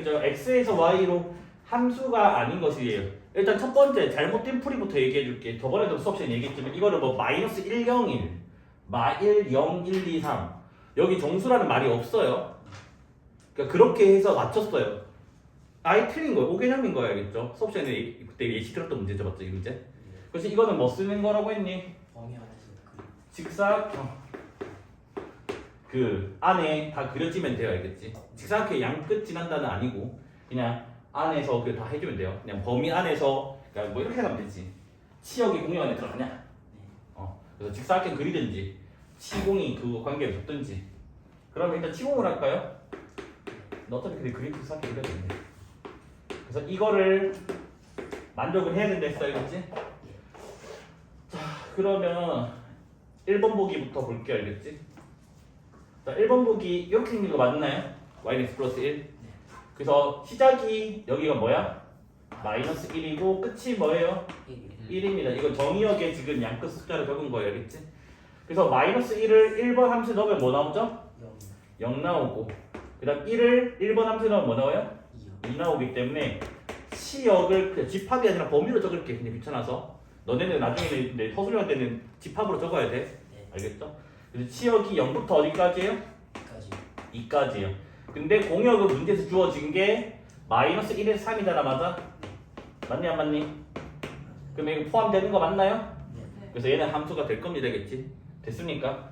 알겠죠? x에서 y로 함수가 아닌 것이에요. 일단 첫 번째 잘못된 풀이부터 얘기해 줄게. 저번에도 수업 시간에 얘기했지만 이거를 뭐 마이너스 1, 0, 1, 마1, 0, 1, 2, 3 여기 정수라는 말이 없어요. 그러니까 그렇게 해서 맞췄어요. 아예 틀린 거예요. 오개념인 거예요. 알겠죠? 수업 시간에 그때 예시 들었던 문제죠. 맞죠? 이 문제? 그래서 이거는 뭐 쓰는 거라고 했니? 범위 안에서 직사각형 그 안에 다 그려지면 돼요. 알겠지? 직사각형 양끝 지난다는 아니고 그냥 안에서 그 다 해주면 돼요. 그냥 범위 안에서 그러니까 뭐 이렇게 하면 되지. 치역이 공유 안에 들어가냐? 그래서 직사각형 그리든지 치공이 그 관계를 줬든지. 그러면 일단 치공을 할까요? 너 어차피 근데 그리프 직사각형 그려야 되는데. 그래서 이거를 만족을 해야 된다 했어. 알겠지? 자 그러면 1번 보기부터 볼게요. 알겠지? 자 1번 보기 이렇게 생긴 거 맞나요? yx 플러스 1 그래서 시작이 여기가 뭐야? 마이너스 1이고 끝이 뭐예요? 1입니다. 이거 정의역에 지금 양끝 숫자를 적은 거예요. 알겠지? 그래서 마이너스 1을 1번 함수에 넣으면 뭐 나오죠? 0 나오고 그 다음 1을 1번 함수에 넣으면 뭐 나와요? 2 나오기 때문에 치역을 그냥 집합이 아니라 범위로 적을게. 근데 귀찮아서 너네는 나중에 내 서술형 때는 집합으로 적어야 돼. 알겠죠? 그래서 치역이 0부터 어디까지예요? 2까지예요. 근데 공역은 문제에서 주어진 게 마이너스 1에서 3이잖아. 맞아? 맞니 안 맞니? 그럼 이거 포함되는 거 맞나요? 그래서 얘는 함수가 될 겁니다. 되겠지? 됐습니까?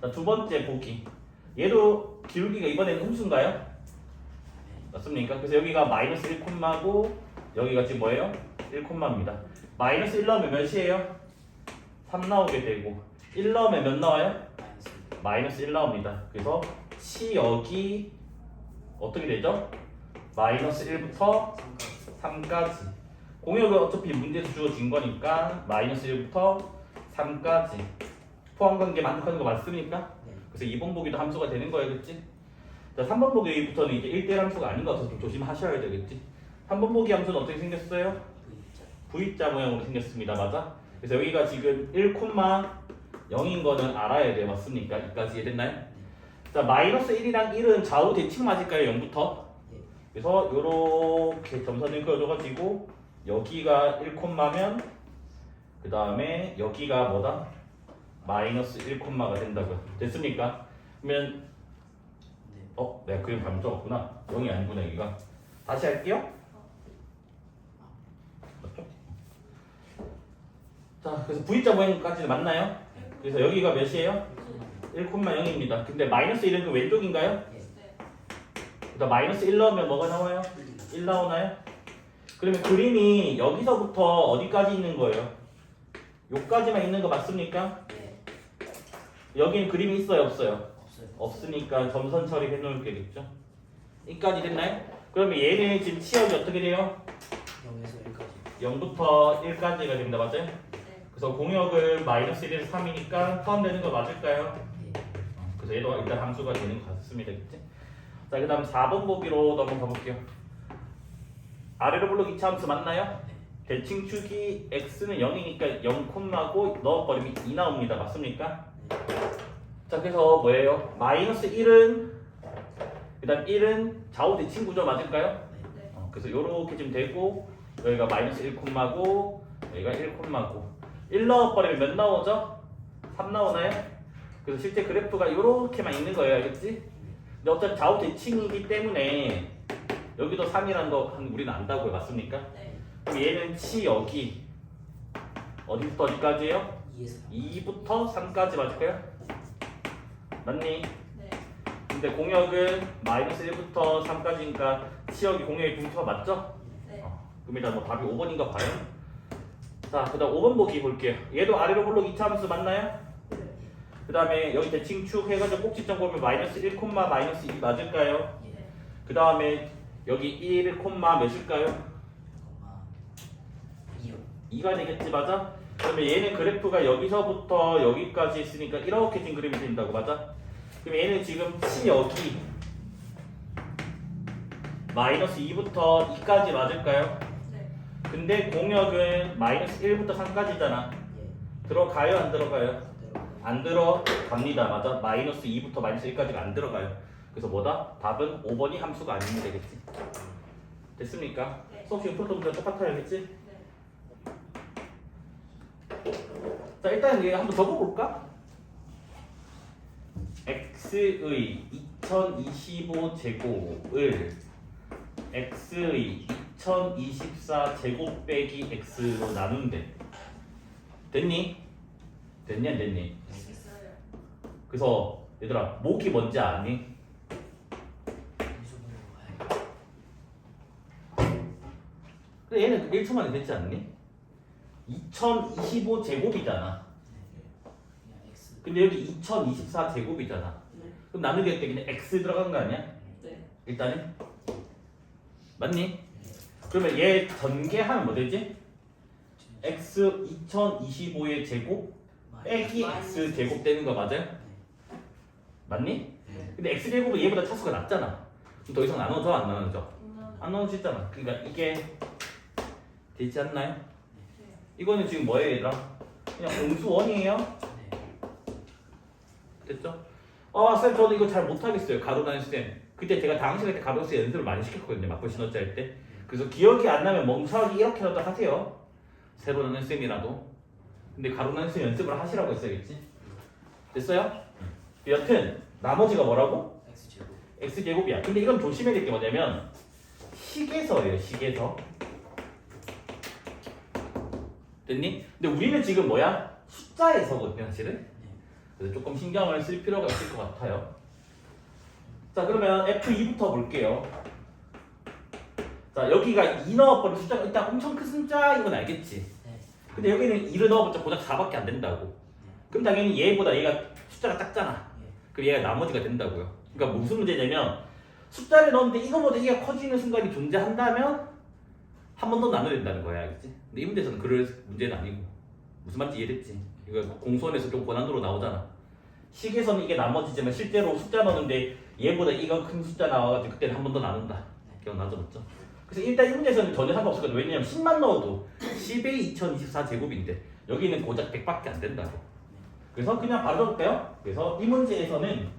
자, 두 번째 보기. 얘도 기울기가 이번에는 음수인가요? 맞습니까? 그래서 여기가 마이너스 1 콤마고 여기가 지금 뭐예요? 1 콤마입니다. 마이너스 1 넣으면 몇이에요? 3 나오게 되고 1 넣으면 몇 나와요? 마이너스 1 나옵니다. 그래서 치역이 어떻게 되죠? 마이너스 1부터 3까지 공역은 어차피 문제에서 주어진 거니까 마이너스 1부터 3까지 포함관계 만족하는 거 맞습니까? 그래서 2번 보기도 함수가 되는 거예요. 그치? 자, 3번 보기부터는 이제 1대1 함수가 아닌 것 같아서 좀 조심하셔야 되겠지? 3번 보기 함수는 어떻게 생겼어요? V자 모양으로 생겼습니다. 맞아? 그래서 여기가 지금 1,0인 거는 알아야 돼요. 맞습니까? 여기까지 이해됐나요? 자, 마이너스 1이랑 1은 좌우 대칭 맞을까요? 0부터? 그래서 요렇게 점선을 그어줘가지고 여기가 1콤마면 그 다음에 여기가 뭐다? 마이너스 1콤마가 된다고요. 됐습니까? 그러면 내가 그림 잘못 적었구나. 0이 아니구나 여기가. 다시 할게요. 맞죠? 자, 그래서 V자 모양까지는 맞나요? 그래서 여기가 몇이에요? 1,0입니다. 근데 마이너스 1은 그 왼쪽인가요? 그러니까 마이너스 1 넣으면 뭐가 나와요? 1 나오나요? 그러면 그림이 여기서부터 어디까지 있는 거예요? 여기까지만 있는 거 맞습니까? 여기는 그림이 있어요? 없어요? 없으니까 점선 처리해 놓을 게겠죠? 여기까지 됐나요? 그러면 얘는 지금 치역이 어떻게 돼요? 0부터 1까지가 됩니다. 맞아요? 그래서 공역을 마이너스 1에서 3이니까 포함되는 거 맞을까요? 그래서 얘도 일단 함수가 되는 것 같습니다. 그치? 자, 그 다음 4번 보기로 넘어가 볼게요. 아래로 블록 2차 함수 맞나요? 대칭축이 x는 0이니까 0 콤마고 넣어버리면 2 나옵니다. 맞습니까? 자, 그래서 뭐예요? 마이너스 1은 그 다음 1은 좌우 대칭 구조 맞을까요? 그래서 요렇게 지금 되고 여기가 마이너스 1 콤마고 여기가 1 콤마고 1 넣어버리면 몇 나오죠? 3 나오나요? 그래서 실제 그래프가 요렇게만 있는 거예요. 알겠지? 근데 어차피 좌우 대칭이기 때문에 여기도 3이라는 거 우리는 안다고요. 맞습니까? 그럼 얘는 치역이 어디부터 어디까지예요? 2부터 3까지 맞을까요? 맞니? 근데 공역은 마이너스 1부터 3까지니까 치역이 공역의 분수가 맞죠? 그럼 일단 뭐 답이 5번인가 봐요. 자, 그 다음 5번 보기 볼게요. 얘도 아래로 블록 2차 함수 맞나요? 그 다음에 여기 대칭축 해가지고 꼭지점 보면 마이너스 1, 마이너스 2 맞을까요? 그 다음에 여기 1, 몇일까요? 2가 되겠지. 맞아? 그러면 얘는 그래프가 여기서부터 여기까지 있으니까 이렇게 진 그림이 된다고. 맞아? 그럼 얘는 지금 치역이 마이너스 2부터 2까지 맞을까요? 근데 공역은 마이너스 1부터 3까지잖아. 들어가요? 안 들어가요? 안 들어갑니다. 맞아? 마이너스 2부터 마이너스 1까지가 안 들어가요. 그래서 뭐다? 답은 5번이 함수가 아니면 되겠지. 됐습니까? 네. 수업 시간 풀었던 문제 똑같아요, 알겠지? 네. 자, 일단 얘 한번 적어볼까? x의 2025 제곱을 x의 2024 제곱 빼기 x로 나눈대. 됐니? 됐니 안 됐니? 있어요. 그래서 얘들아 목이 뭔지 아니? 그래 얘는 1초 만에 됐지 않니? 2025 제곱이잖아. 근데 여기 2024 제곱이잖아. 네. 그럼 나누기 할 때 그냥 x 들어간 거 아니야? 네. 일단은 맞니? 그러면 얘 전개하면 뭐 되지? x 2025의 제곱 빼기 x 제곱 되는 거 맞아요? 맞니? 근데 x 제곱은 얘보다 차수가 낮잖아. 그럼 더 이상 나눠줘 안 나눠줘? 안 나눠 수 있잖아. 그러니까 이게 되지 않나요? 이거는 지금 뭐예요 얘들아? 그냥 공수원이에요. 됐죠? 쌤 저는 이거 잘 못하겠어요. 가로나는 쌤. 그때 제가 당시 때 가로수 연습을 많이 시켰거든요. 맞고 신호자 할 때. 그래서 기억이 안 나면 멍청하게 이렇게라도 하세요. 세로 나는 쌤이라도. 근데 가로나는 쌤 연습을 하시라고 했어야겠지. 됐어요? 여튼 나머지가 뭐라고? x제곱이야. 근데 이건 조심해야 될 게 뭐냐면 식에서예요. 식에서. 됐니? 근데 우리는 지금 뭐야? 숫자에서거든요 사실은. 그래서 조금 신경을 쓸 필요가 있을 것 같아요. 자 그러면 F2부터 볼게요. 자 여기가 2 넣어버린 숫자가 일단 엄청 큰 숫자인 건 알겠지? 근데 여기는 2를 넣어봤자 고작 4밖에 안 된다고. 그럼 당연히 얘보다 얘가 숫자가 작잖아. 그럼 얘가 나머지가 된다고요. 그러니까 무슨 문제냐면 숫자를 넣었는데 이거보다 얘가 커지는 순간이 존재한다면 한 번 더 나눠야 된다는 거야, 알겠지? 근데 이 문제에서는 그럴 문제는 아니고. 무슨 말인지 이해됐지? 이거 공수원에서 좀 고난도로 나오잖아. 식에서는 이게 나머지지만 실제로 숫자 넣는데 얘보다 이거 큰 숫자 나와가지고 그때는 한 번 더 나눈다. 기억나죠, 맞죠? 그래서 일단 이 문제에서는 전혀 상관없었거든. 왜냐면 10만 넣어도 10의 2024 제곱인데 여기는 고작 100밖에 안 된다고. 그래서 그냥 바로 적을게요. 그래서 이 문제에서는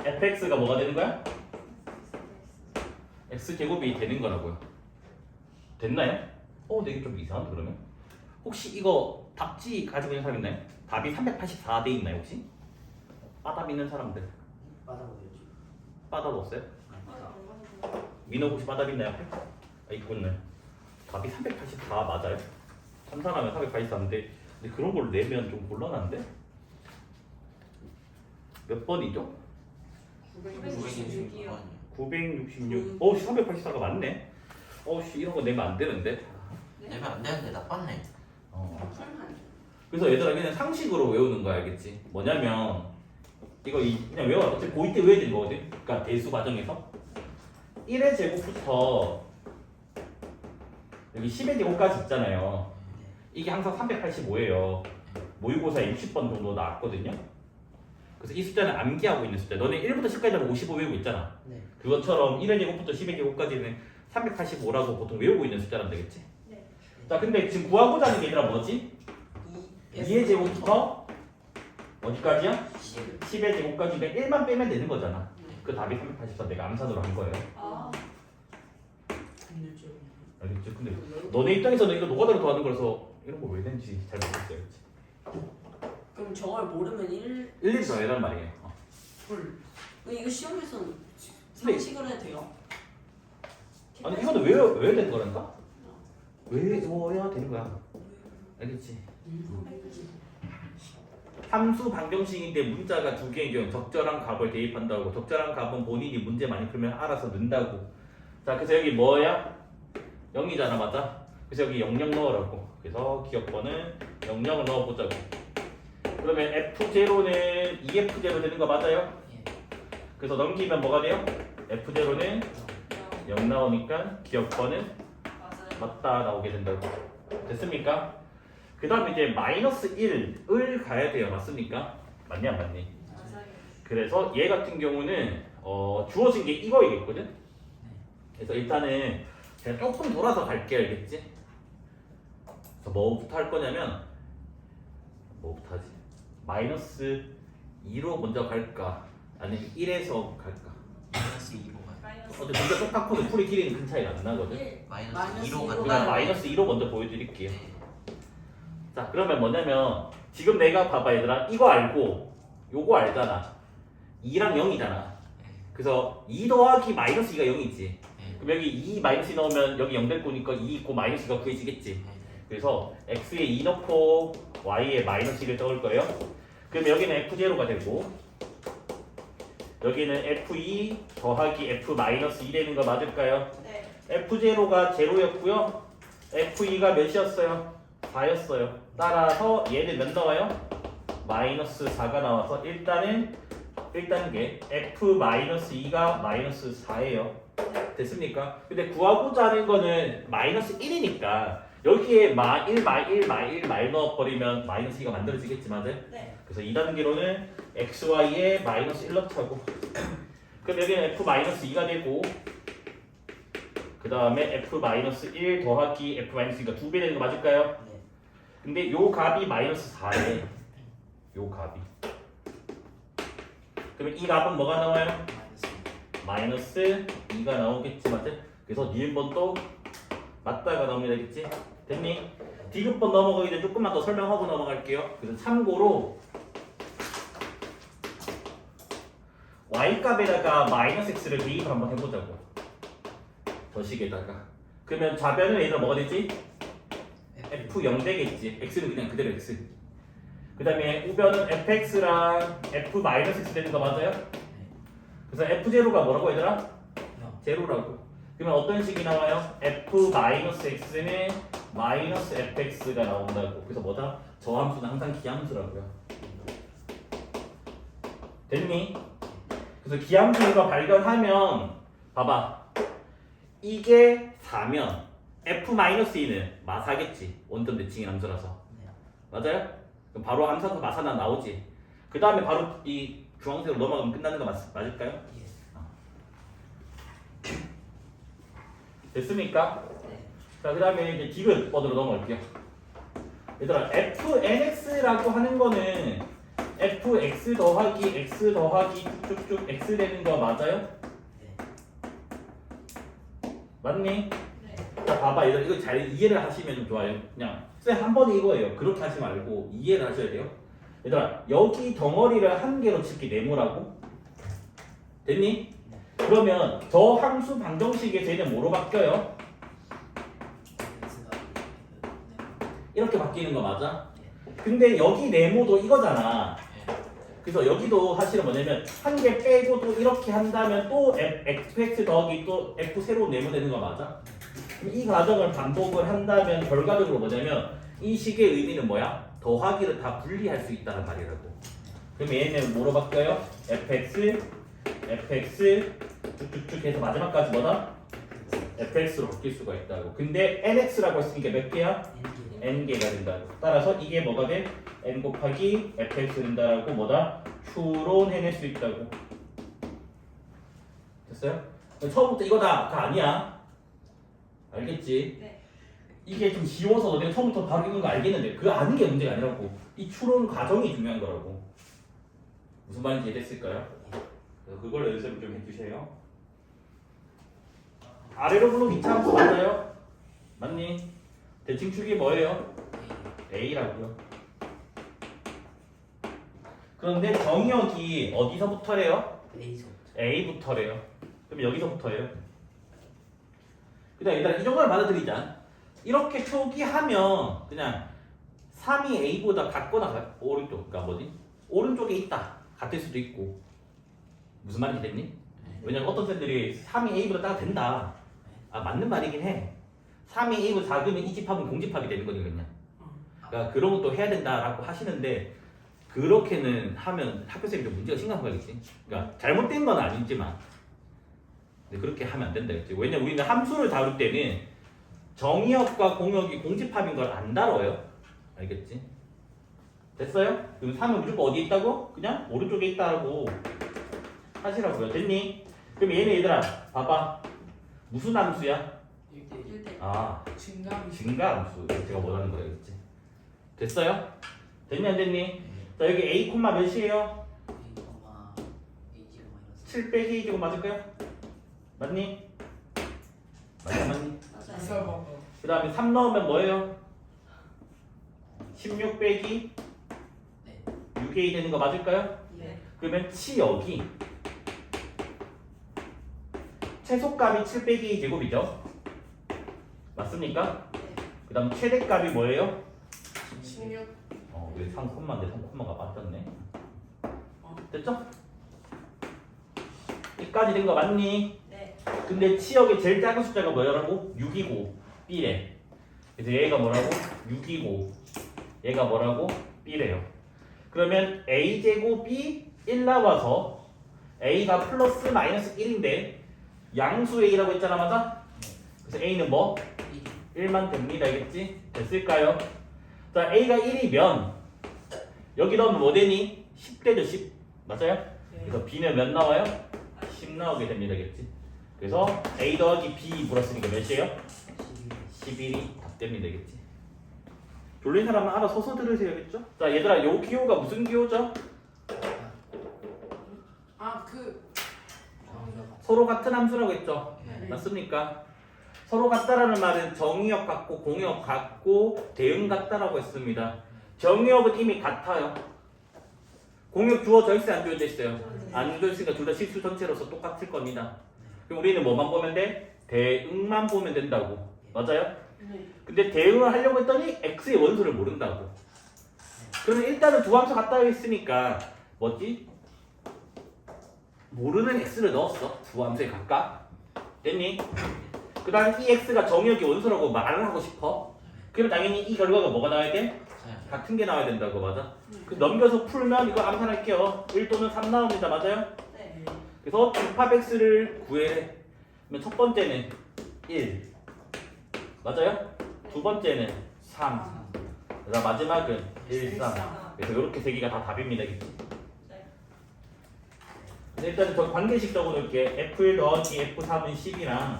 fx가 뭐가 되는 거야? x제곱이 되는 거라고요. 됐나요? 근데 이게 좀 이상한데 그러면? 혹시 이거 답지 가지고 있는 사람 있나요? 답이 384대 있나요 혹시? 빠답 있는 사람들. 빠답 없어요? 민호 혹시 빠답 있나요? 있군요. 답이 384 맞아요? 참산하면 384인데 근데 그런 걸 내면 좀 곤란한데? 몇 번이죠? 966이요. 966. 384가 맞네. 이런 거 내면 안 되는데. 내면 안 되는데 나빴네. 그래서 얘들아 그냥 상식으로 외우는 거야, 알겠지? 뭐냐면 이거 그냥 외워. 어차피 고2 때 외워야 되는 거거든. 그러니까 대수 과정에서 1의 제곱부터 여기 10의 제곱까지 있잖아요. 이게 항상 385예요. 모의고사에 60번 정도 나왔거든요. 그래서 이 숫자는 암기하고 있는 숫자. 너네 1부터 10까지 하면 55 외우고 있잖아. 그것처럼 1의 제곱부터 10의 제곱까지는 385라고 보통 외우고 있는 숫자란 되겠지? 네. 자, 근데 지금 구하고자 하는 게 얘들아 뭐지? 2의 제곱부터 어디까지야? 10의 제곱까지인데 1만 빼면 되는 거잖아. 그 답이 384 내가 암산으로 한 거예요. 알겠지? 근데 너네 입장에서는 이거 노가다로 더하는 거라서 이런 거 왜 되는지 잘 모르겠어요. 그치? 그럼 저걸 모르면 1, 2 더해란 말이에요. 이거 시험에서는 근데- 상식을 해도 돼요? 아니 이거는 외워야 되는 거란가? 외워야 되는 거야. 알겠지? 함수 방정식인데 문자가 두 개인 경우 적절한 값을 대입한다고. 적절한 값은 본인이 문제 많이 풀면 알아서 넣는다고. 자 그래서 여기 뭐야? 0이잖아 맞아? 그래서 여기 00 넣으라고. 그래서 기억번은 00을 넣어보자고. 그러면 F0는 2F0 되는 거 맞아요? 그래서 넘기면 뭐가 돼요? F0는 0 나오니까 기억번은 맞다 나오게 된다고. 됐습니까? 그 다음에 이제 마이너스 1을 가야 돼요. 맞습니까? 맞냐 안 맞니? 그래서 얘 같은 경우는 주어진 게 이거이겠거든? 그래서 일단은 제가 조금 돌아서 갈게요. 알겠지? 그래서 뭐부터 할 거냐면 뭐부터 하지? 마이너스 2로 먼저 갈까? 아니면 1에서 갈까? 마이너스 2로 가요. 마이너스 어차피 둘다 똑같거든. 풀이 길이는 큰 차이가 안 나거든. 1 마이너스 2로 가요. 그냥 마이너스 2로 먼저 보여드릴게요. 네. 자, 그러면 뭐냐면 지금 내가 봐봐 얘들아, 이거 알고 요거 알잖아. 2랑 0이잖아. 그래서 2 더하기 마이너스 2가 0이지. 네. 그럼 여기 2 마이너스 2 넣으면 여기 0 될 거니까 2 있고 마이너스 2가 구해지겠지. 네. 그래서 x에 2 넣고 y에 마이너스 2를 적을 거예요. 그럼 여기는 f0가 되고 여기는 f2 더하기 f 마이너스 2 되는 거 맞을까요? 네. f0가 0였고요. f2가 몇이었어요? 4였어요. 따라서 얘는 몇 나와요? 마이너스 4가 나와서 일단은 1단계 f-2가 마이너스 4예요. 됐습니까? 근데 구하고자 하는 거는 마이너스 1이니까 여기에 마1 넣어버리면 마이너스 2가 만들어지겠지, 맞아요? 네. 그래서 2단계로는 xy에 마이너스 1 넣자고. 그럼 여기는 f-2가 되고 그 다음에 f-1 더하기 f-2가 2배 되는 거 맞을까요? 네. 근데 요 값이 마이너스 4에 요 값이 그러면 이 값은 뭐가 나와요? 마이너스 2가 나오겠지, 맞지? 그래서 니은번 또 맞다가 나오면 되겠지? 됐니? 디귿번 넘어가기 전에 조금만 더 설명하고 넘어갈게요. 그래서 참고로 y값에다가 마이너스 x를 대입을 한번 해보자고. 저 식에다가. 그러면 좌변은 얘들아 뭐가 되지? f0 되겠지. x는 그냥 그대로 x. 그 다음에 우변은 fx랑 f-x 되는 거 맞아요? 그래서 f0가 뭐라고 얘들아? 제로라고. 그러면 어떤 식이 나와요? f-x는 마이너스 fx가 나온다고. 그래서 뭐다? 저 함수는 항상 기함수라고요. 됐니? 그래서 기함수가 발견하면 봐봐. 이게 4면 f-2는 마사겠지. 원점 대칭의 함수라서. 맞아요? 그럼 바로 함수가 마사나 나오지. 그 다음에 바로 이 주황색으로 넘어가면 끝나는 거 맞을까요? 됐습니까? 자, 그 다음에 이제 디귿번으로 넘어갈게요. 얘들아, fnx라고 하는 거는 fx 더하기 x 더하기 쭉쭉쭉 x 되는 거 맞아요? 맞니? 네. 자, 봐봐. 얘들아, 이거 잘 이해를 하시면 좀 좋아요. 그냥 쌤 한 번에 이거예요. 그렇게 하지 말고 이해를 하셔야 돼요. 얘들아, 여기 덩어리를 한 개로 칠게 네모라고. 됐니? 그러면 저 함수 방정식에서 얘는 뭐로 바뀌어요? 이렇게 바뀌는 거 맞아? 근데 여기 네모도 이거잖아. 그래서 여기도 사실은 뭐냐면 한 개 빼고 또 이렇게 한다면 또 fx 더하기 또 f 새로운 네모 되는 거 맞아? 그럼 이 과정을 반복을 한다면 결과적으로 뭐냐면 이 식의 의미는 뭐야? 더하기를 다 분리할 수 있다는 말이라고. 그럼 얘는 뭐로 바뀌어요? fx 쭉쭉쭉 해서 마지막까지 뭐다? fx로 바뀔 수가 있다고. 근데 nx라고 했으니까 몇 개야? n개가 된다고. 따라서 이게 뭐가 돼? n 곱하기 fx 된다라고 뭐다? 추론해낼 수 있다고. 됐어요? 처음부터 이거다가 아니야. 알겠지? 네. 이게 좀 쉬워서 내가 처음부터 바로 이건 거 알겠는데 그 아는 게 문제가 아니라고. 이 추론 과정이 중요한 거라고. 무슨 말인지 이해됐을까요? 그래서 그걸 연습을 좀 해주세요. 아래로 부르는 2차 함수 맞아요? 맞니? 대칭 축이 뭐예요? A라고요. 그런데 정의역이 어디서부터래요? A부터래요. 그럼 여기서부터예요. 그다음 일단 이 정도를 받아들이자. 이렇게 표기하면 그냥 3이 A보다 같거나 오른쪽, 그러니까 뭐지? 오른쪽에 있다. 같을 수도 있고. 무슨 말인지 됐니? 왜냐면 어떤 쌤들이 3이 A보다 따가 된다. 아, 맞는 말이긴 해. 3이 A보다 작으면 이 집합은 공집합이 되는 거거든요. 그러니까 그런 것도 해야 된다라고 하시는데 그렇게는 하면 학교생이 좀 문제가 심각한 거겠지. 그러니까 잘못된 건 아니지만 근데 그렇게 하면 안 된다 했지. 왜냐면 우리는 함수를 다룰 때는 정의역과 공역이 공집합인 걸 안 다뤄요. 알겠지? 됐어요? 그럼 3은 무조건 어디에 있다고? 그냥 오른쪽에 있다라고 하시라고요. 됐니? 그럼 얘네 얘들아 봐봐. 무슨 함수야? 1대 아, 증감 증가함수. 제가 원하는 거겠지. 됐어요? 됐니 안 됐니? 자 여기 a 콤마 몇이에요? 7 빼기 2제곱 맞을까요? 맞니? 맞니? 맞아요. 그 다음에 3 넣으면 뭐예요? 16 빼기 6a 되는 거 맞을까요? 네. 그러면 치역이 최소값이 7 빼기 2제곱이죠? 맞습니까? 네. 그 다음 최대값이 뭐예요? 16. 왜 3콤마인데 3콤마가 빠졌네. 됐죠? 여기까지 된 거 맞니? 네. 근데 치역의 제일 작은 숫자가 뭐라고? 6이고 B래. 그래서 얘가 뭐라고? 6이고 얘가 뭐라고? B래요. 그러면 A제곱이 1 나와서 A가 플러스 마이너스 1인데 양수 A라고 했잖아 맞아? 그래서 A는 뭐? 1만 됩니다 알겠지? 됐을까요? 자 A가 1이면 여기 넣으면 뭐 되니? 10 되죠 10 맞아요? 그래서 B는 몇 나와요? 10 나오게 됩니다 알겠지? 그래서 A 더하기 B 물었으니까 몇이에요? 11이 답됩니다 알겠지? 졸린 사람은 알아 서서 들으셔야겠죠? 자 얘들아 요 기호가 무슨 기호죠? 서로 같은 함수라고 했죠? 맞습니까? 서로 같다라는 말은 정의역 같고 공역 같고 대응 같다라고 했습니다. 정의역은 이미 같아요. 공역 주어져 있어요? 안 주어져 있어요? 안 주어져 있으니까 둘 다 실수 전체로서 똑같을 겁니다. 그럼 우리는 뭐만 보면 돼? 대응만 보면 된다고. 맞아요? 네. 근데 대응을 하려고 했더니 x의 원소를 모른다고. 그러면 일단은 두 함수 같다 했으니까 뭐지? 모르는 x를 넣었어. 두 함수에 각각. 됐니? 그 다음 이 x가 정의역의 원소라고 말을 하고 싶어. 그럼 당연히 이 결과가 뭐가 나와야 돼? 같은 게 나와야 된다고 맞아? 그 넘겨서 풀면 이거 암산할게요. 1 또는 3 나옵니다. 맞아요? 네. 그래서 집합 x를 구해. 그러면 첫 번째는 1 맞아요? 두 번째는 3 그다음 마지막은 1, 3 그래서 이렇게 세 개가 다 답입니다. 일단 저 관계식 적어놓을게. F1 더하기 F3은 10이랑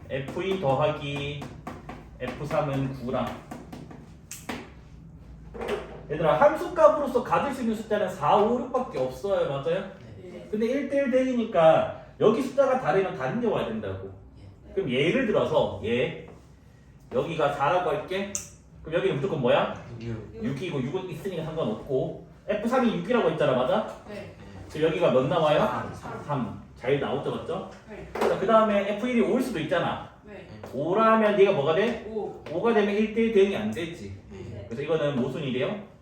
F2 더하기 F3은 9랑 얘들아 함수값으로서 가질 수 있는 숫자는 4, 5, 6밖에 없어요. 맞아요? 네. 근데 1대1 대이니까 여기 숫자가 다르면 다른 게 와야 된다고. 그럼 예를 들어서 얘 여기가 4라고 할게. 그럼 여기는 무조건 뭐야? 6이고 6은 있으니까 상관없고 F3이 6이라고 했잖아. 맞아? 네. 그럼 여기가 몇 나와요? 3. 잘 나오죠. 맞죠? 네. 그 다음에 F1이 5일 수도 있잖아. 네. 5라면 얘가 뭐가 돼? 5. 5가 되면 1대1 대응이 안 되지. 네. 그래서 이거는 모순이래요?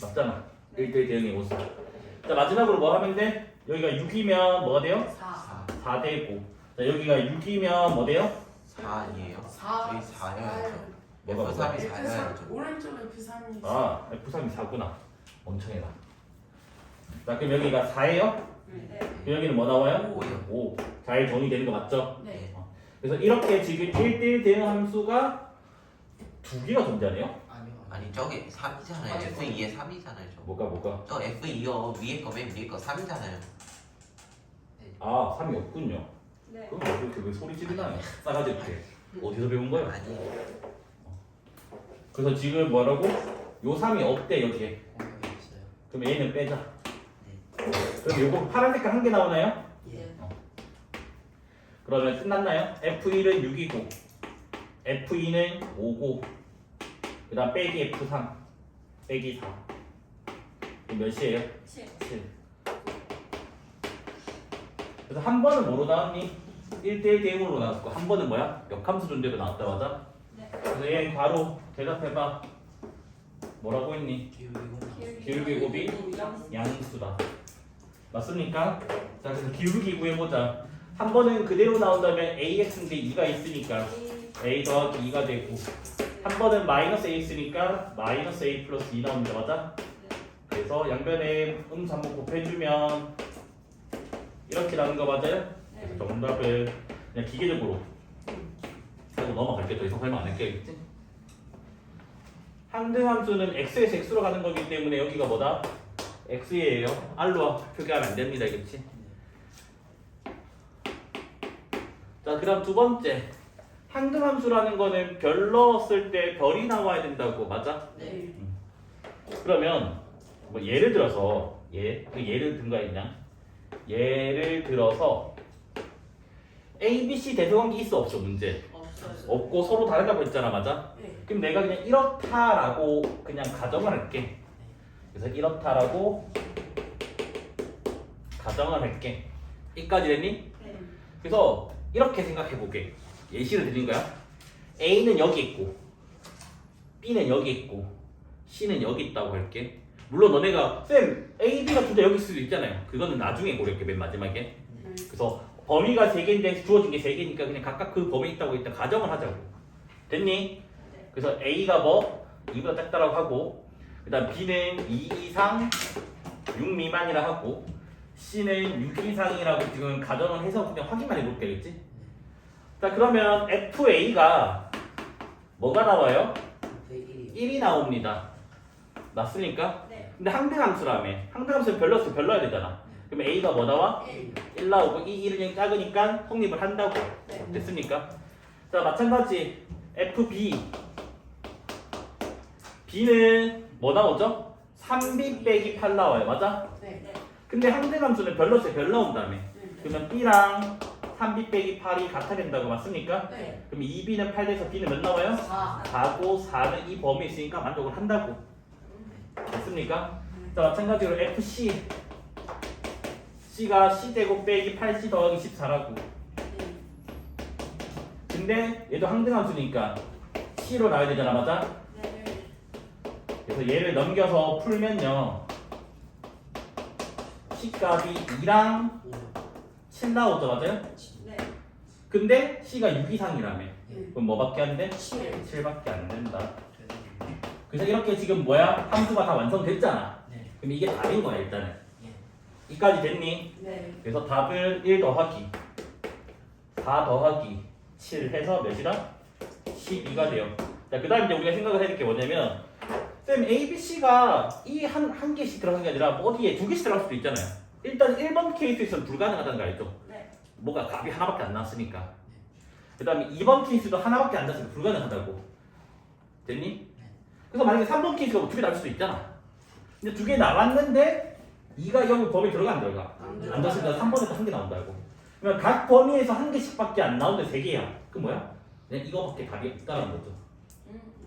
맞잖아. 1대1 대응이 모순. 자 마지막으로 뭐 하면 돼? 여기가 6이면 뭐가 돼요? 4. 4 되고. 자 여기가 6이면 뭐 돼요? 4 아니에요? 4. 저희 4여야죠. 뭐가 F3이 4여야죠. 오른쪽에 F3이 아 F3이 4구나. 멍청해라. 자 그럼 여기가 4예요? 네. 그럼 여기는 뭐 나와요? 5요. 5. 잘 정의되는 거 맞죠? 네. 그래서 이렇게 지금 1대1 대응 함수가 두 개가 존재하네요? 아니 저게 3이잖아요. F2에 3이잖아요. 뭐가? 저 F2요 위에 거 맨 위에 거 3이잖아요. 아 3이 없군요. 네. 그럼 왜 이렇게 왜 소리 지르나요? 싸가지 없게. 어디서 배운 거야? 아니 그래서 지금 뭐라고? 요 3이 없대 여기에. 그럼 얘는 빼자. 그럼 요거 파란 색깔 한 개 나오나요? 예. 그러면 끝났나요? F1은 6이고 F2는 5고 그 다음 빼기 F3 빼기 4 이거 몇이에요? 7. 7. 그래서 한 번은 뭐로 나왔니? 1대1 대응으로 나왔고 한 번은 뭐야? 역함수 존재로 나왔다 맞아? 네. 그래서 얘는 바로 대답해봐. 뭐라고 했니? 기울기 곱이 양수다. 맞습니까? 자 그래서 기울기 구해보자. 한 번은 그대로 나온다면 AX인데 2가 있으니까 A 더하기 2가 되고 한 번은 마이너스 A 있으니까 마이너스 A 플러스 2 나옵니다. 맞아? 그래서 양변에 음수 한번 곱해주면 이렇게 나오는 거 맞아요? 그래서 정답은 그냥 기계적으로 하고 넘어갈게. 더 이상 설명 안 할게. 알겠지? 항등함수는 x에서 x로 가는 거기 때문에 여기가 뭐다? x예요. r로 표기하면 안 됩니다. 알겠지? 자, 그 다음 두 번째 항등함수라는 거는 별 넣었을 때 별이 나와야 된다고 맞아? 네. 그러면 뭐 예를 들어서 예를 든 거야 그냥 예를 들어서 A, B, C 대소관계 있어 없어 문제 없어요. 없고 서로 다르다고 했잖아 맞아? 네. 그럼 내가 그냥 이렇다라고 그냥 가정을 할게 그래서 이렇다라고 가정을 할게 이까지 됐니? 네. 그래서 이렇게 생각해 보게 예시를 드린 거야 A는 여기 있고 B는 여기 있고 C는 여기 있다고 할게 물론 너네가 쌤 A, B가 둘 다 여기 있을 수도 있잖아요 그거는 나중에 고를게 맨 마지막에 네. 그래서 범위가 3개인데 주어진 게 3개니까 그냥 각각 그 범위에 있다고 일단 가정을 하자고 됐니? 그래서 A가 뭐 2보다 작다라고 하고 그 다음 B는 2 이상 6 미만이라 하고 C는 6 이상이라고 지금 가정을 해서 그냥 확인만 해볼게 알겠지? 자 그러면 FA가 뭐가 나와요? 1이 나옵니다 맞습니까? 네. 근데 항등함수라며 항등함수는 별 넣었으면 별 넣어야 되잖아 그럼 A가 뭐 나와? 1 나오고 이 1은 작으니까 성립을 한다고 네. 됐습니까? 자 마찬가지 FB B는 뭐 나오죠? 3B 빼기 8 나와요 맞아? 네. 근데 항등함수는 별 넣었어요 별 나온다며 네. 그러면 B랑 3B 빼기 8이 같아 된다고 맞습니까? 네. 그럼 2B는 8 돼서 B는 몇 나와요? 4. 4고 4는 이 범위에 있으니까 만족을 한다고 됐습니까? 자 마찬가지로 FC C가 C제곱 빼기 8C 더하기 14라고 근데 얘도 항등함수니까 C로 나와야 되잖아 맞아? 네. 그래서 얘를 넘겨서 풀면요 C값이 2랑 7 나오죠 맞아요? 네. 근데 C가 6 이상이라며 그럼 뭐밖에 안 돼? 7. 7밖에 안 된다 그래서 이렇게 지금 뭐야? 함수가 다 완성됐잖아 그럼 이게 답인 거야 일단은 이까지 됐니? 네. 그래서 답을 1 더하기 4 더하기 7 해서 몇이다? 12가 돼요 자 그 다음 이제 우리가 생각을 해야 될 게 뭐냐면 쌤 A, B, C가 이 한 개씩 들어간 게 아니라 뭐 어디에 2개씩 들어갈 수도 있잖아요 일단 1번 케이스에서는 불가능하다는 거 알죠? 네. 뭐가 값이 하나밖에 안 나왔으니까 그 다음에 2번 케이스도 하나밖에 안 나왔으니까 불가능하다고 됐니? 그래서 만약에 3번 케이스가 2개 나올 수도 있잖아 근데 2개 나왔는데 2가 여기 범위에 들어가 안 들어가? 안 들어갔으니까 3번에서 1개 나온다고 그러면 각 범위에서 1개씩밖에 안 나오는데 3개야 그럼 뭐야? 그냥 이거밖에 답이 없다는 거죠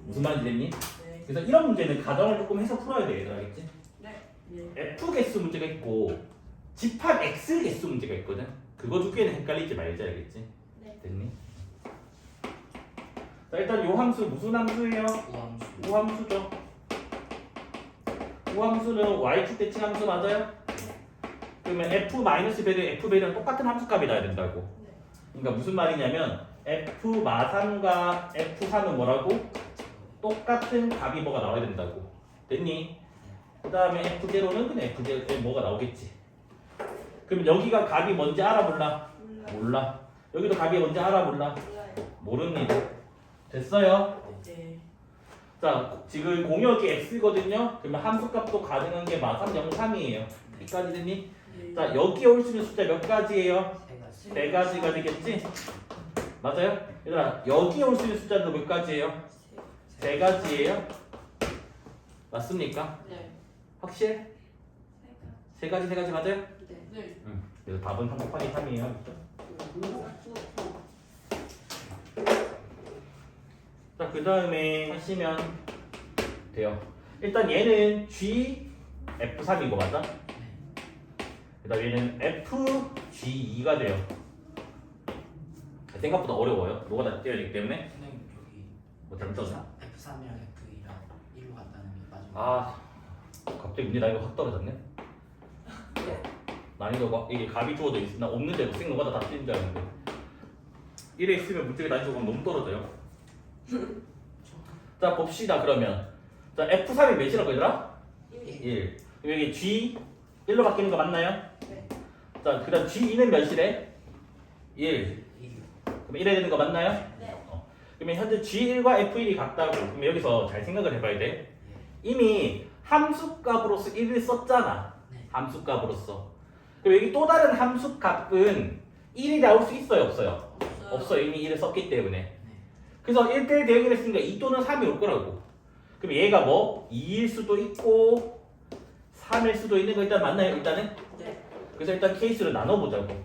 무슨 말인지 됐니? 네. 그래서 이런 문제는 가정을 조금 해서 풀어야 돼 얘들아 알겠지? 네. 네. F 개수 문제가 있고 집합 X 개수 문제가 있거든 그거 두 개는 헷갈리지 말자 알겠지? 네. 됐니? 자 일단 요 함수 무슨 함수예요? 우함수죠 우함수는 y축 대칭 함수 맞아요? 그러면 f-배는 f배랑 똑같은 함수값이 나야 된다고 그러니까 무슨 말이냐면 f-3과 f3은 뭐라고? 똑같은 값이 뭐가 나와야 된다고 됐니? 그 다음에 f0는 그냥 f0에 뭐가 나오겠지 그럼 여기가 값이 뭔지 알아 몰라? 몰라 여기도 값이 뭔지 알아 몰라? 모릅니다 됐어요? 네. 자 지금 공역이 x거든요 그러면 함수값도 가능한 게 마삼 03이에요 여기까지 됐니? 네. 자 여기 올 수 있는 숫자 몇 가지예요? 네 4가지가 되겠지? 맞아요? 얘들아 여기 올 수 있는 숫자도 몇 가지예요? 3가지예요? 맞습니까? 네. 확실? 3가지 맞아요? 네. 응 그래서 답은 3 곱하기 3이에요 자 그 다음에 하시면 돼요 일단 얘는 G F3이고 맞아? 그 다음 얘는 FG2가 돼요 생각보다 어려워요 뭐가 다 띄어야 되기 때문에 선생님 저기 뭐 잘못 썼나? F3이랑 F2랑 1로 갔다는 게 맞은 거 아 갑자기 문제 난이도 확 떨어졌네 난이도가 이게 값이 주어져 있으나 없는데 생각보다 다 뛴다 했는데 1에 있으면 문제의 난이도가 너무 떨어져요 자 봅시다 그러면 자 F3이 몇이라고 얘들아? 1 그럼 여기 G 1로 바뀌는 거 맞나요? 네. 자 그 다음 G2는 몇이래? 1 1. 그럼 1에 되는 거 맞나요? 네. 그러면 현재 G1과 F1이 같다고 그럼 여기서 잘 생각을 해봐야 돼 이미 함수값으로서 1을 썼잖아 네. 함수값으로서 그럼 여기 또 다른 함수값은 1이 나올 수 있어요 없어요? 없어요. 없어요 이미 1을 썼기 때문에 그래서 1대1 대응을 했으니까 2 또는 3이 올 거라고. 그럼 얘가 뭐 2일 수도 있고 3일 수도 있는 거 일단 맞나요? 일단은? 네. 그래서 일단 케이스를 나눠보자고.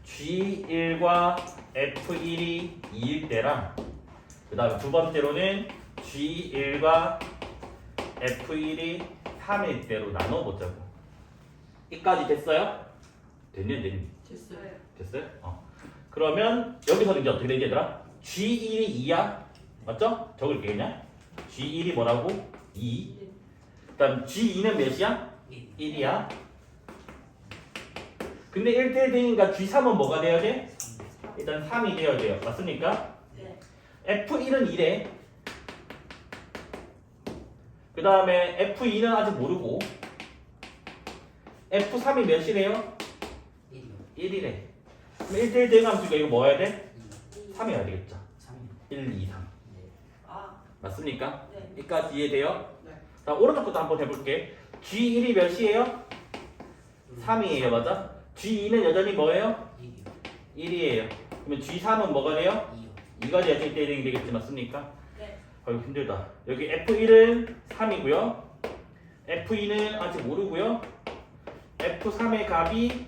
G1과 F1이 2일 때랑 그 다음에 두 번째로는 G1과 F1이 3일 때로 나눠보자고. 이까지 됐어요? 됐니? 됐어요. 됐어요? 그러면 여기서는 이제 어떻게 되지 얘들아? G1이 2야? 맞죠? 적을게 그냥. G1이 뭐라고? 2. 그 다음 G2는 몇이야? 1이야. 근데 1대1 되니까 G3은 뭐가 돼야 돼? 일단 3이 돼야 돼요. 맞습니까? 네. F1은 2래. 그 다음에 F2는 아직 모르고 F3이 몇이래요? 1이래. 그럼 1대1 대응함수가 이거 뭐 해야 돼? 3이 해야 되겠죠. 1, 2, 3. 아, 맞습니까? 네. 여기까지 이해돼요? 네. 자, 오른쪽 것도 한번 해볼게. G1이 몇이에요? 3이에요. 맞아? G2는 여전히 뭐예요? 1이에요. 그러면 G3은 뭐가 돼요? 2가 돼야 1대1 대응이 되겠지. 맞습니까? 네. 아이고 힘들다. 여기 F1은 3이고요. F2는 아직 모르고요. F3의 값이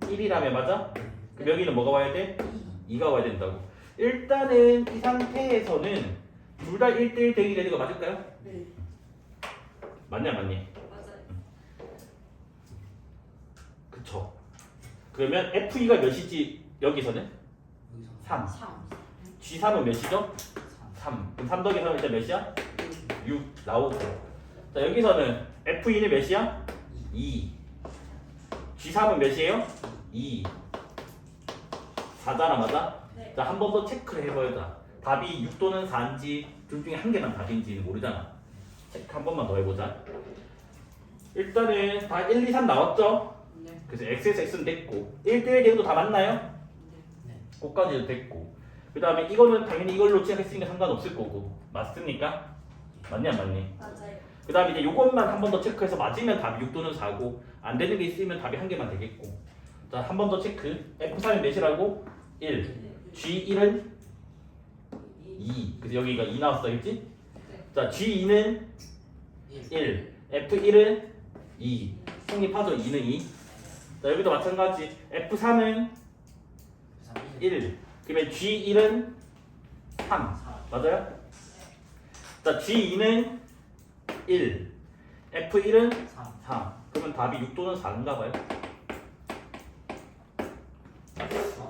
1이라며 맞아? 그럼 여기는 뭐가 와야 돼? 2가 와야 된다고. 일단은 이 상태에서는 둘 다 1대1 대응이 되는 거 맞을까요? 네. 맞냐? 맞아요. 그쵸. 그러면 F2가 몇이지 여기서는? 3. 3. G3은 몇이죠? 3. 그럼 3 더하기 3은 일단 몇이야? 6 나오고. 자 여기서는 F2는 몇이야? 2. G3은 몇이에요? 2. 4잖아 맞아? 네. 자 한 번 더 체크를 해봐야겠다. 답이 6 또는 4인지 둘 중에 한 개만 답인지는 모르잖아. 체크 한 번만 더 해보자. 일단은 다 1, 2, 3 나왔죠? 네. 그래서 X에서 X는 됐고 1대1 대응도 다 맞나요? 네. 그거까지도 됐고 그 다음에 이거는 당연히 이걸로 시작했으니까 상관없을 거고 맞습니까? 맞니 안 맞니? 맞아요. 그 다음에 이제 이것만 한 번 더 체크해서 맞으면 답이 6 또는 4고 안 되는 게 있으면 답이 한 개만 되겠고 자 한 번 더 체크 F3이 몇이라고? 1 G1은 2 그래서 여기가 2 나왔어 그치? 자 G2는 1 F1은 2 성립하죠 2는 2 자 여기도 마찬가지 F3은 1 그러면 G1은 3 맞아요? 자 G2는 1 F1은 4 그러면 답이 6 또는 4인가 봐요.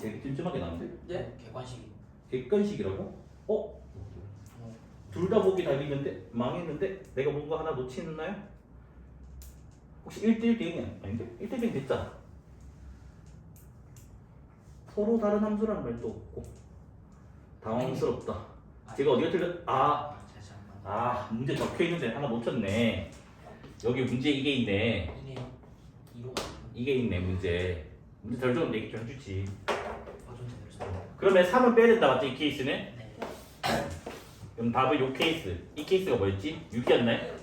되게 찜찜하게 나는데? 네? 객관식이. 객관식이라고? 둘 다 보기 답이 있는데 망했는데 내가 뭔가 하나 놓치나요? 혹시 1대1 대응이 아닌데? 1대1 대응 됐잖아. 서로 다른 함수라는 말도 없고 당황스럽다. 제가 어디가 틀렸? 문제 적혀 있는데 하나 놓쳤네. 여기 문제 이게 있네. 이네요. 2로 이게 있네 문제. 문제 덜 좀 얘기 좀 해주지. 좀 그러면 3은 빼야 된다 맞지 이 케이스는? 네. 그럼 답은 요 케이스. 이 케이스가 뭐였지? 6이었나요? 예.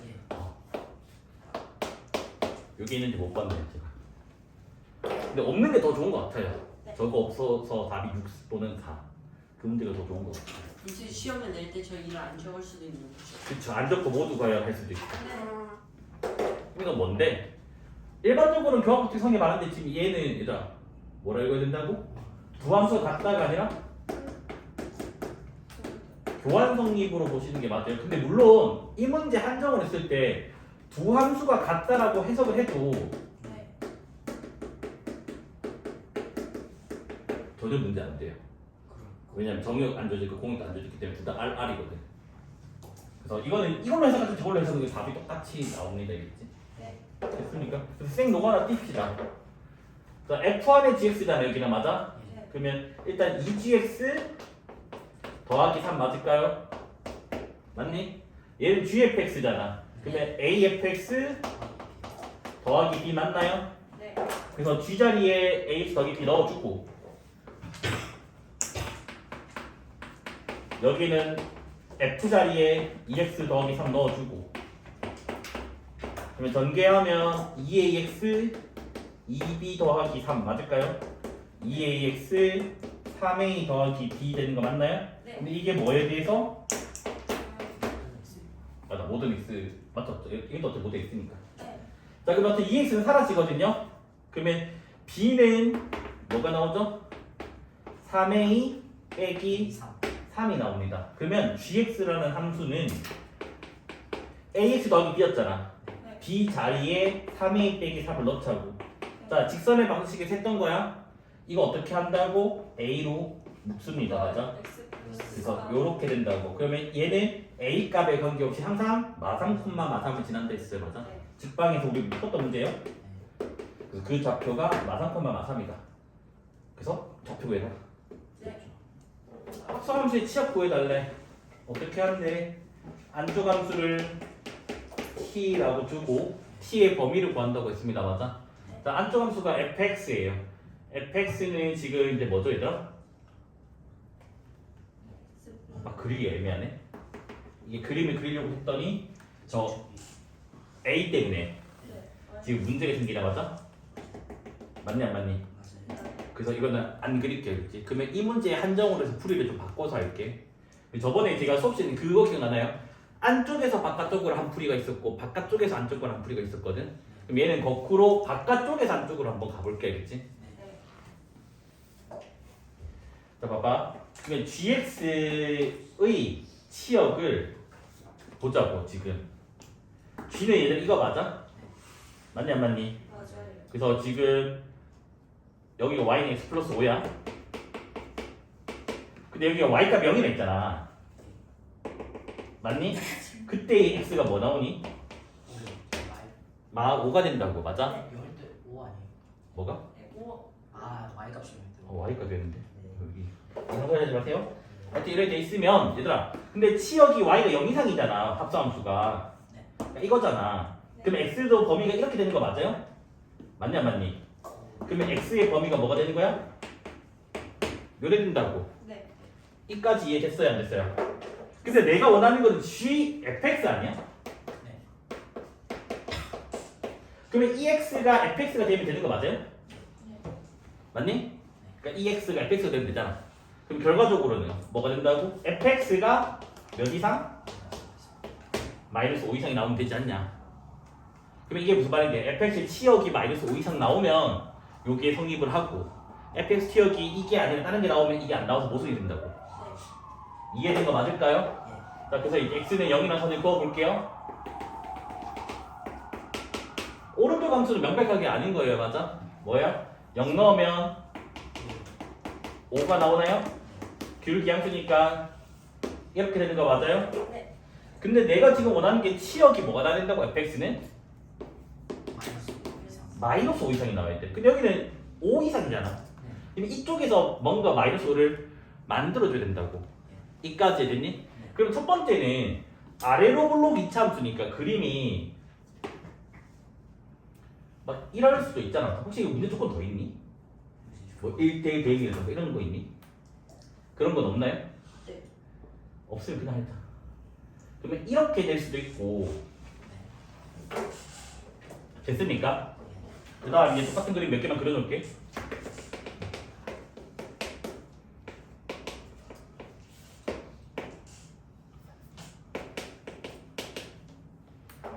여기 있는지 못 봤네 제가. 근데 없는 게 더 좋은 것 같아요. 네. 저거 없어서 답이 6 또는 4. 그 문제가 더 좋은 것 같아요. 이제 시험에 낼 때 저희를 안 적을 수도 있는 거죠. 그쵸. 안 적고 모두 가야 할 수도 있고. 네. 이건 뭔데? 일반적으로는 교합법칙 성립 안 하는데 지금 얘는 얘들아 뭐라 읽어야 된다고? 두 함수가 같다가 아니라 교환 성립으로 보시는 게 맞아요. 근데 물론 이 문제 한정을 했을 때 두 함수가 같다라고 해석을 해도 네. 전혀 문제 안 돼요. 왜냐면 정역 안 조지고 공역도 안 조지기 때문에 둘 다 R이거든. 그래서 이걸로 해석하든 저걸로 해석하든 답이 똑같이 나옵니다. 알겠지? 네. 됐습니까? 그래서 생 노고 하나 띄웁시다. 자, F1의 GX잖아요. 여기는 맞아? 네. 그러면 일단 2GX 더하기 3 맞을까요? 맞니? 얘는 GFX잖아. 그러면 AFX 더하기 B 맞나요? 네. 그래서 G 자리에 AX 더하기 B 넣어주고 여기는 F 자리에 2X 더하기 3 넣어주고 그러면 전개하면 2AX 2B 더하기 3 맞을까요? 2AX 3A 더하기 B 되는 거 맞나요? 네. 근데 이게 뭐에 대해서? 아, 맞아, 모든 x 맞죠? 이것도 어차피 모든 x니까. 네. 자, 그럼 어떻게 2x는 사라지거든요? 그러면 b는 뭐가 나오죠? 3a 빼기 3 3이 나옵니다. 그러면 gx라는 함수는 ax 더하기 b였잖아. 네. b 자리에 3a 빼기 3을 넣자고. 자, 직선의 방정식에서 했던 거야. 이거 어떻게 한다고? a로 묶습니다. 맞아? X 그래서 요렇게 된다고. 그러면 얘는 a 값에 관계없이 항상 마상 콤마 마상을 지난다 했어요. 맞아? 네. 직방에서 우리 묶었던 문제예요. 그래서 그 좌표가 마상 콤마 마삼이다. 그래서 좌표 구해라. 네. 합성함수의 치합 구해달래. 어떻게 하는데? 안쪽 함수를 t라고 주고 t의 범위를 구한다고 했습니다. 맞아? 자, 안쪽 함수가 fx예요. fx는 지금 이제 뭐죠, 얘들아? 아, 그리기 애매하네. 이게 그림을 그리려고 했더니 저 a 때문에 네. 지금 문제가 생기나 맞아? 맞니 안 맞니? 맞아요. 그래서 이거는 안 그릴게요, 그렇지? 그러면 이 문제의 한정으로 해서 풀이를 좀 바꿔서 할게. 저번에 제가 수업 시간에 그거 기억나나요? 안쪽에서 바깥쪽으로 한 풀이가 있었고 바깥쪽에서 안쪽으로 한 풀이가 있었거든. 그럼 얘는 거꾸로 바깥쪽에서 안쪽으로 한번 가볼게, 알겠지? 네. 자, 봐봐. 그러면 gx의 치역을 보자고 지금. g는 얘들 이거 맞아? 맞니 안 맞니? 맞아요. 그래서 지금 여기가 y는 x 플러스 5야. 근데 여기가 y값 0이라 했잖아. 맞니? 그때 x가 뭐 나오니? 마 5가 된다고. 맞아? 이럴 때 5 아니에요? 뭐가? 네. 5. 아 y 값이 면 돼. y가 되는데. 네. 여기 상관하지 마세요. 하여튼 이렇게 돼 있으면 얘들아, 근데 치역이 y가 0 이상이잖아. 합성함수가. 네. 그러니까 이거잖아. 그럼 x도 범위가 이렇게 되는 거 맞아요? 맞냐 맞니? 그러면 x의 범위가 뭐가 되는 거야? 요래 된다고. 네. 이까지 이해됐어요 안 됐어요? 근데 내가 원하는 거는 g fx 아니야? 네. 그러면 ex가 fx가 되면 되는 거 맞아요? 네. 맞니? 그러니까 ex가 fx가 되면 되잖아. 그럼 결과적으로는 뭐가 된다고? fx가 몇 이상? 마이너스 5 이상이 나오면 되지 않냐? 그럼 이게 무슨 말인데? fx의 치역이 마이너스 5 이상 나오면 여기에 성립을 하고 fx 치역이 이게 아니라 다른 게 나오면 이게 안 나와서 모순이 된다고. 네. 이해된 거 맞을까요? 예. 자, 그래서 이제 x는 0이라는 선을 그어볼게요. 오른쪽 함수는 명백하게 아닌 거예요, 맞아? 뭐야? 0 넣으면 5가 나오나요? 기울기 함수니까 이렇게 되는 거 맞아요? 네. 근데 내가 지금 원하는 게 치역이 뭐가 나야 된다고? fx는? 마이너스 5 이상. 마이너스 5 이상이 나와야 돼. 근데 여기는 5 이상이잖아. 그럼 이쪽에서 뭔가 마이너스 5를 만들어줘야 된다고. 이까지 됐니? 그럼 첫 번째는 아래로 블록 2차 함수니까 그림이 막 이럴 수도 있잖아. 혹시 이거 문제 조건 더 있니? 뭐 1대1 대응이라든가 이런 거 있니? 그런 건 없나요? 네. 없으면 그냥 하자. 그러면 이렇게 될 수도 있고. 됐습니까? 그 다음 이제 똑같은 그림 몇 개만 그려놓을게.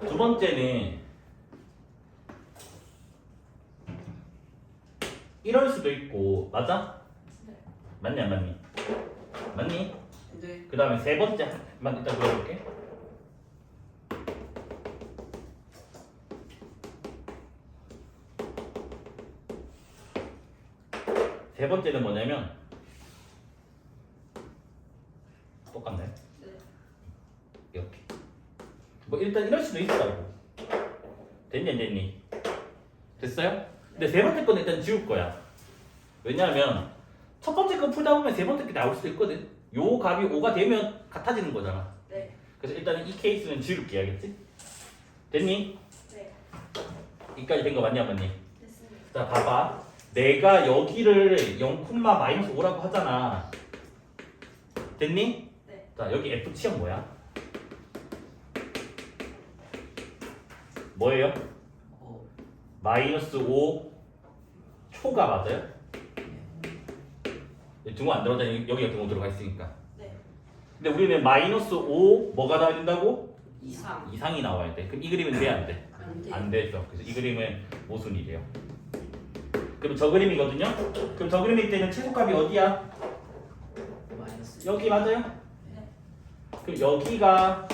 두 번째는 이럴 수도 있고. 맞아? 네. 맞니 안 맞니? 맞니? 네. 그 다음에 세 번째만 일단 그려볼게. 세 번째는 뭐냐면 똑같나요? 네. 이렇게. 뭐 일단 이럴 수도 있다고. 됐니 안 됐니? 됐어요? 근데 세 번째 건 일단 지울 거야. 왜냐하면 첫 번째 거 풀다 보면 세 번째 게 나올 수도 있거든. 요 값이 5가 되면 같아지는 거잖아. 네. 그래서 일단 이 케이스는 지울게. 알겠지? 됐니? 네. 이까지 된 거 맞냐 맞니? 됐습니다. 자, 봐봐. 내가 여기를 0, 마이너스 5라고 하잖아. 됐니? 네. 자, 여기 F 치역 뭐야? 뭐예요? 마이너스 5 초가 맞아요? 등호 안 들어가잖아. 여기가 등호 들어가 있으니까. 네. 근데 우리는 마이너스 5 뭐가 나와야 된다고? 이상. 이상이 나와야 돼. 그럼 이 그림은 돼? 안 돼? 안 돼. 안 되죠. 그래서 이 그림은 모순이래요. 그럼 저 그림이거든요. 그럼 저 그림일 때는 최소값이 어디야? 마이너스 여기 맞아요? 그럼 여기가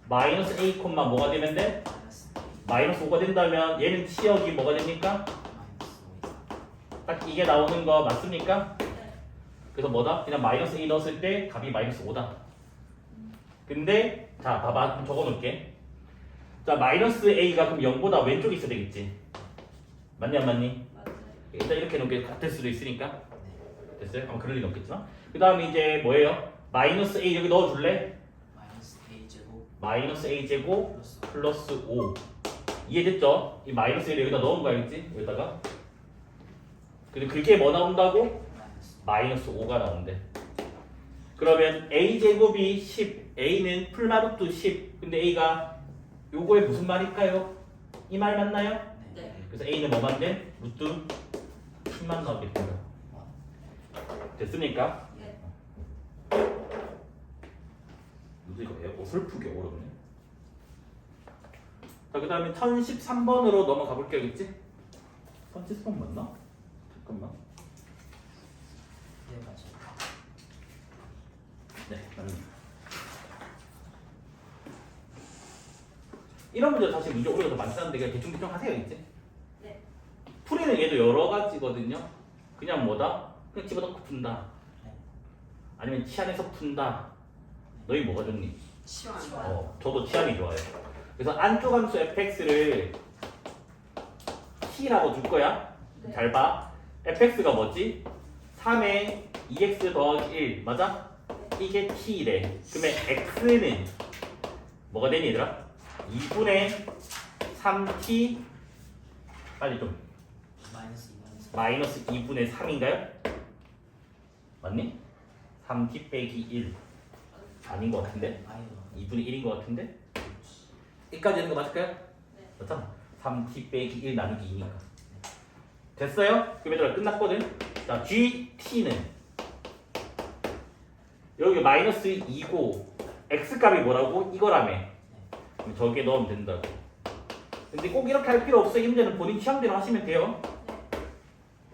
마이너스 a 콤마 뭐가 되면 돼? 마이너스 마이너스 5가 된다면 얘는 치역이 뭐가 됩니까? 마이너스 5 이상. 딱 이게 나오는 거 맞습니까? 네. 그래서 뭐다? 그냥 마이너스 a 넣었을 때 값이 마이너스 5다. 근데 자 봐봐 좀 적어놓을게. 자 마이너스 a가 그럼 0보다 왼쪽에 있어야 되겠지. 맞니 안 맞니? 맞아요. 일단 이렇게 놓게 같을 수도 있으니까 네. 됐어요? 아마 그럴 리는 없겠지만 그 다음에 이제 뭐예요? 마이너스 a 여기 넣어줄래? 마이너스 a 제곱 마이너스 a 제곱 플러스 플러스 5 이해됐죠? 이 마이너스 1을 여기다 넣은 거 알겠지? 여기다가 근데 그게 뭐 나온다고? 마이너스 마이너스 5가 나온대. 그러면 a 제곱이 10 a는 풀마루트 10 근데 a가 요거에 무슨 말일까요? 이 말 맞나요? 네. 네. 그래서 a는 뭐만 돼? 루트 10만 나오게 됩니다. 됐습니까? 네. 루트 이거 어설프게 어렵네. 자, 그 다음에 1013번으로 넘어가 볼게요. 알겠지? 1013번 맞나? 잠깐만. 네 맞아요. 네, 맞습니다. 이런 문제 사실 문제 오류가 더 많다는데 그냥 대충 하세요. 알겠지? 네. 풀이는 얘도 여러 가지거든요. 그냥 뭐다? 그냥 집어넣고 푼다. 네. 아니면 치안에서 푼다. 너희 뭐가 좋니? 치환. 저도 치안이 좋아요. 그래서 안쪽 함수 fx를 t라고 줄 거야. 네. 잘 봐. fx가 뭐지? 3에 2x 더하기 1 맞아? 이게 t래. 그러면 x는 뭐가 되니 얘들아? 2분의 3t 빨리 좀 마이너스 2 마이너스 2분의 3인가요? 맞니? 3t 빼기 1 아닌 것 같은데? 마이너스 2분의 1인 것 같은데? 1까지 되는 거 맞을까요? 네. 맞잖아. 3t 빼기 1 나누기 2니까. 됐어요? 그럼 얘들아 끝났거든? 자, gt는 여기 마이너스 2고 x값이 뭐라고? 이거라며. 그럼 저기에 넣으면 된다고. 근데 꼭 이렇게 할 필요 없어요. 이 문제는 본인 취향대로 하시면 돼요.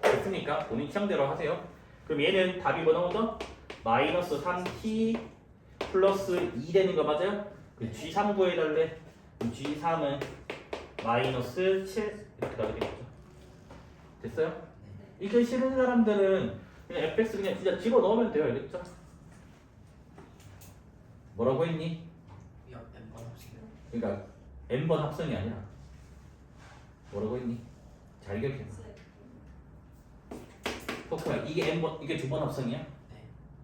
됐습니까? 본인 취향대로 하세요. 그럼 얘는 답이 뭐 나오죠? 마이너스 3t 플러스 2 되는 거 맞아요? 그 G3 구해달래. 그럼 G3은 마이너스 7 이렇게 나오게 되겠죠. 됐어요? 이게 싫은 사람들은 그냥 fx 그냥 진짜 집어넣으면 돼요. 알겠죠? 뭐라고 했니? n번 합시다. 그러니까 n번 합성이 아니라 뭐라고 했니? 잘 기억해. 토크야 이게 n번 이게 두 번 합성이야? 네.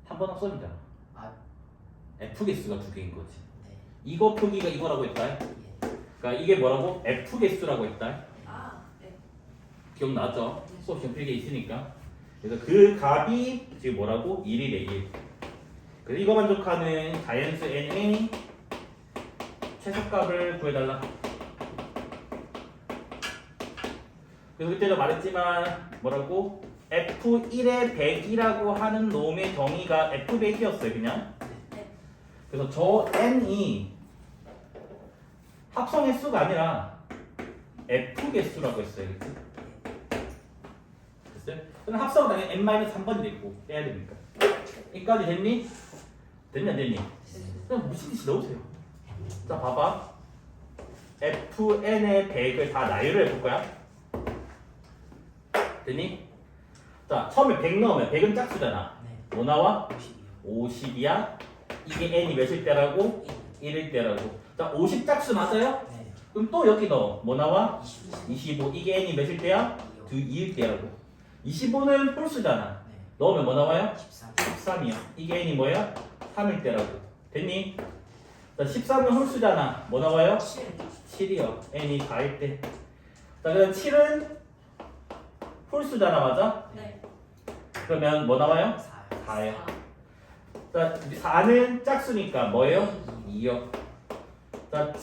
한 번 합성이잖아. 아, f 개수가 두 개인 거지. 네. 이거 표기가 이거라고 했다. 예. 그러니까 이게 뭐라고? f 개수라고 했다. 아, 네. 기억나죠? 수업 시험 필기에 있으니까. 그래서 그 값이 지금 뭐라고? 1이래 1. 그래서 이거 만족하는 자연수 n의 최소값을 구해달라. 그래서 그때도 말했지만 뭐라고? f1의 100이라고 하는 놈의 정의가 f100이었어요 그냥. 네. 그래서 저 n이 합성 횟수가 아니라 f 개수라고 했어요. 그치? 됐어요? 그럼 합성은 당연히 n-3번이 됐고 빼야 되니까. 이까지 됐니? 됐니 안 됐니? 그냥 무슨 뜻이 넣으세요. 자 봐봐. fn의 100을 다 나열을 해볼 거야. 됐니? 자 처음에 100 넣으면 100은 짝수잖아. 네. 뭐 나와? 50이요. 50이야. 이게 n이 몇일 때라고? 1일 때라고. 자 50 짝수 맞아요? 네. 그럼 또 여기 넣어. 뭐 나와? 25. 25. 이게 n이 몇일 때야? 2요. 2일 때라고. 25는 홀수잖아. 네. 넣으면 뭐 나와요? 13. 13이야. 이게 n이 뭐야? 3일 때라고. 됐니? 자 13은 홀수잖아. 뭐 나와요? 7이요. n이 4일 때. 자 그럼 7은 홀수잖아. 맞아? 네. 그러면 뭐 나와요? 4요. 4예요. 자 4는 짝수니까 뭐예요? 2요. 자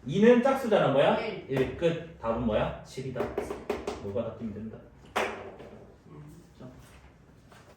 2는 짝수잖아. 뭐야? 1 끝. 답은 뭐야? 7이다. 뭐가 바뀌면 된다.